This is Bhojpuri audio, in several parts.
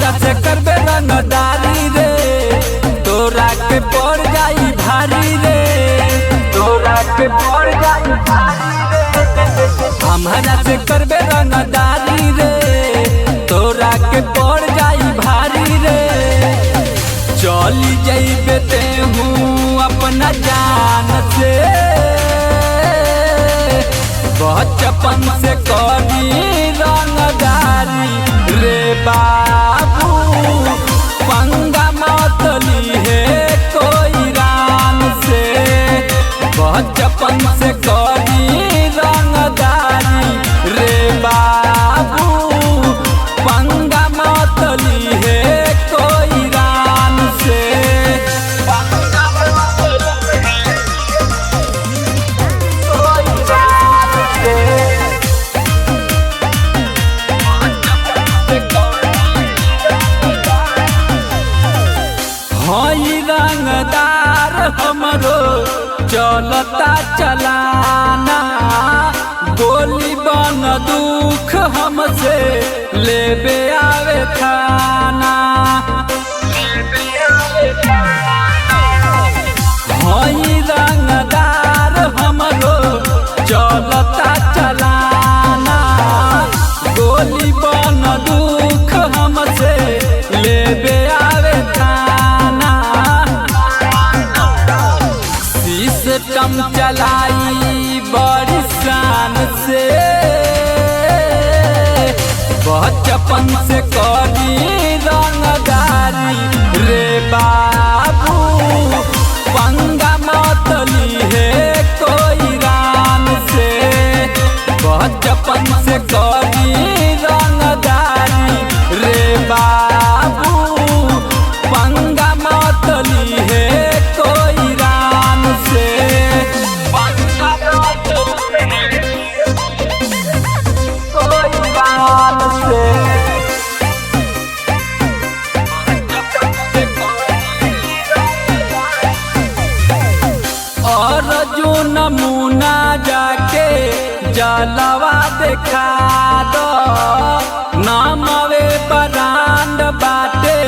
हमारा से करबे रंगदारी रे, तोरा के पड़ जाई भारी रे, तोरा के पड़ जाई भारी रे। हमारा से करबे रंगदारी रे, तोरा के पड़ जाई भारी रे। चली जाइबे ते हूँ अपना जान से, बचपन से करी रंगदारी रे बाबू। पंगा मत लीहे कोई रान से, बचपन से करी रंगदारी रे बाबू। पंगा मत लीहे कोई रान से, पंगा मत लीहे कोई रान से। हई रंगदार हमरो चलता चलाना, गोली बन दुख हमसे लेबे आवे खाना। हई रंगदार हमरो चलता चलाना, गोली बन दुख हमसे लेबे आवे खाना। सिस्टम चलाई बड़ी शान से, बचपन से करी रंगदारी रे बाबू। पंगा मत लीहे कोई रान से, बचपन से करी रंगदारी रे बाबू। पंगा मत लीहे कोई रान से, पंगा मत लीहे कोई रान से। और जो नमूना जाके जलवा देखा दो, नामवे ब्रांड बाटे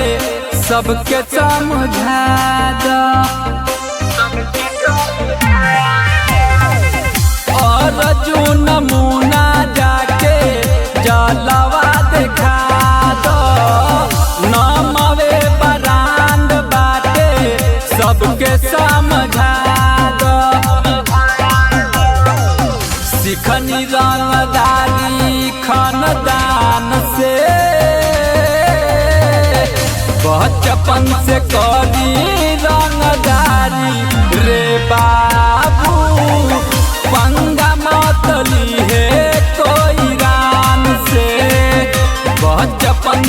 सबके समझा दो। और जो नमूना जाके जलवा देखा दो, नामवे ब्रांड बाटे सबके समझा दो। सिखनी रंगदारी खानदान से, बचपन से करी रंगदारी रे बाबू। पंगा मत लीहे कोई रान से, बचपन